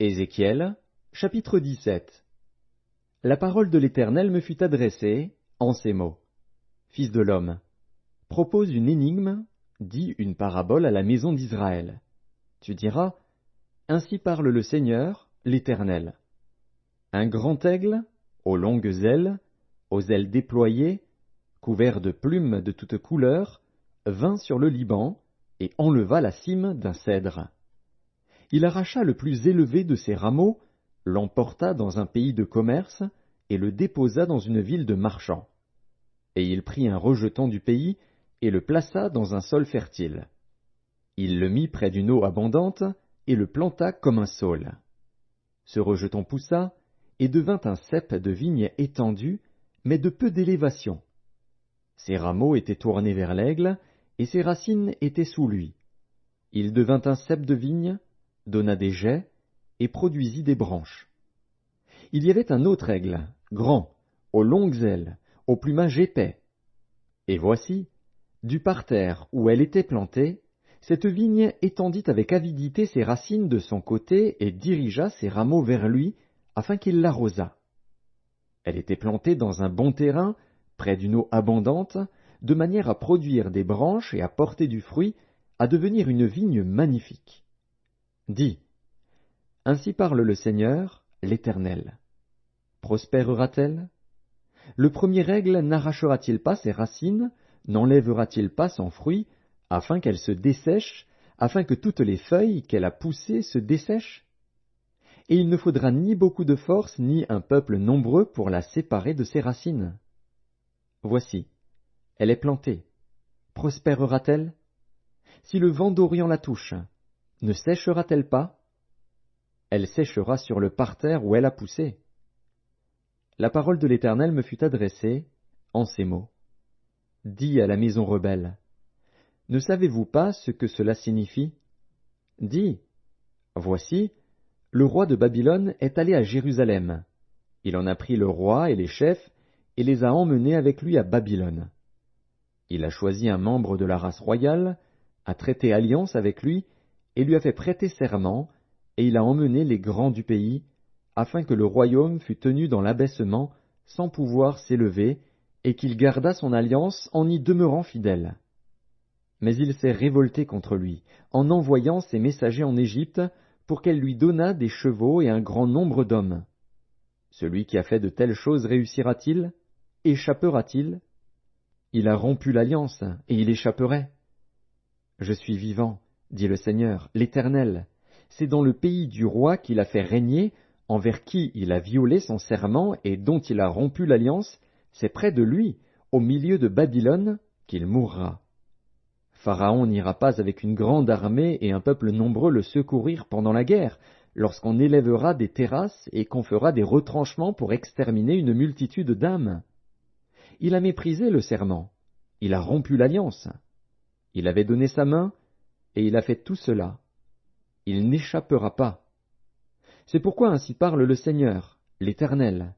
Ézéchiel, chapitre 17. La parole de l'Éternel me fut adressée, en ces mots. Fils de l'homme, propose une énigme, dis une parabole à la maison d'Israël. Tu diras, ainsi parle le Seigneur, l'Éternel. Un grand aigle, aux longues ailes, aux ailes déployées, couvert de plumes de toutes couleurs, vint sur le Liban et enleva la cime d'un cèdre. Il arracha le plus élevé de ses rameaux, l'emporta dans un pays de commerce et le déposa dans une ville de marchands. Et il prit un rejeton du pays et le plaça dans un sol fertile. Il le mit près d'une eau abondante et le planta comme un saule. Ce rejeton poussa et devint un cep de vigne étendu, mais de peu d'élévation. Ses rameaux étaient tournés vers l'aigle, et ses racines étaient sous lui. Il devint un cep de vigne, donna des jets, et produisit des branches. Il y avait un autre aigle, grand, aux longues ailes, au plumage épais. Et voici, du parterre où elle était plantée, cette vigne étendit avec avidité ses racines de son côté et dirigea ses rameaux vers lui, afin qu'il l'arrosât. Elle était plantée dans un bon terrain, près d'une eau abondante, de manière à produire des branches et à porter du fruit, à devenir une vigne magnifique. Dis, ainsi parle le Seigneur, l'Éternel. Prospérera-t-elle? Le premier aigle n'arrachera-t-il pas ses racines, n'enlèvera-t-il pas son fruit, afin qu'elle se dessèche, afin que toutes les feuilles qu'elle a poussées se dessèchent? Et il ne faudra ni beaucoup de force, ni un peuple nombreux pour la séparer de ses racines. Voici, elle est plantée. Prospérera-t-elle? Si le vent d'Orient la touche, ne séchera-t-elle pas? Elle séchera sur le parterre où elle a poussé. La parole de l'Éternel me fut adressée, en ces mots. Dis à la maison rebelle, ne savez-vous pas ce que cela signifie? Dis, voici, le roi de Babylone est allé à Jérusalem. Il en a pris le roi et les chefs, et les a emmenés avec lui à Babylone. Il a choisi un membre de la race royale, a traité alliance avec lui, et lui a fait prêter serment, et il a emmené les grands du pays, afin que le royaume fût tenu dans l'abaissement, sans pouvoir s'élever, et qu'il gardât son alliance en y demeurant fidèle. Mais il s'est révolté contre lui, en envoyant ses messagers en Égypte, pour qu'elle lui donnât des chevaux et un grand nombre d'hommes. Celui qui a fait de telles choses réussira-t-il? Échappera-t-il? Il a rompu l'alliance, et il échapperait. Je suis vivant, dit le Seigneur, l'Éternel. C'est dans le pays du roi qu'il a fait régner, envers qui il a violé son serment et dont il a rompu l'alliance, c'est près de lui, au milieu de Babylone, qu'il mourra. Pharaon n'ira pas avec une grande armée et un peuple nombreux le secourir pendant la guerre, lorsqu'on élèvera des terrasses et qu'on fera des retranchements pour exterminer une multitude d'âmes. Il a méprisé le serment, il a rompu l'alliance. Il avait donné sa main, et il a fait tout cela. Il n'échappera pas. C'est pourquoi ainsi parle le Seigneur, l'Éternel.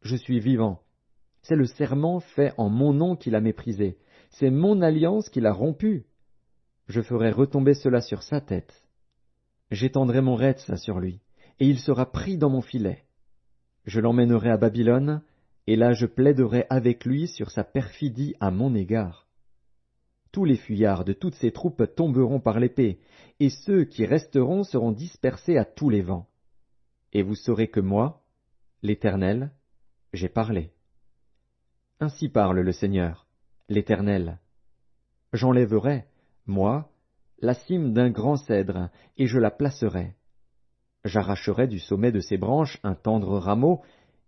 Je suis vivant. C'est le serment fait en mon nom qu'il a méprisé. C'est mon alliance qu'il a rompue. Je ferai retomber cela sur sa tête. J'étendrai mon retz sur lui, et il sera pris dans mon filet. Je l'emmènerai à Babylone, et là je plaiderai avec lui sur sa perfidie à mon égard. Tous les fuyards de toutes ses troupes tomberont par l'épée, et ceux qui resteront seront dispersés à tous les vents. Et vous saurez que moi, l'Éternel, j'ai parlé. Ainsi parle le Seigneur, l'Éternel. J'enlèverai, moi, la cime d'un grand cèdre, et je la placerai. J'arracherai du sommet de ses branches un tendre rameau,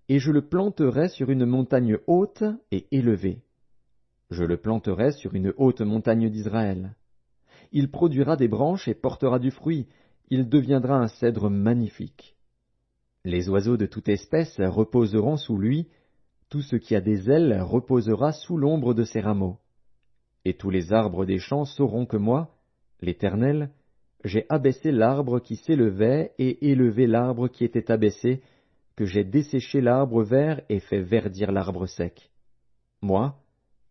et je le planterai sur une montagne haute et élevée. Je le planterai sur une haute montagne d'Israël. Il produira des branches et portera du fruit, il deviendra un cèdre magnifique. Les oiseaux de toute espèce reposeront sous lui, tout ce qui a des ailes reposera sous l'ombre de ses rameaux. Et tous les arbres des champs sauront que moi, l'Éternel, j'ai abaissé l'arbre qui s'élevait et élevé l'arbre qui était abaissé, que j'ai desséché l'arbre vert et fait verdir l'arbre sec. Moi,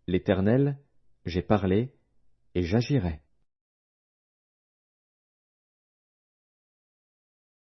l'Éternel, j'ai parlé, et j'agirai.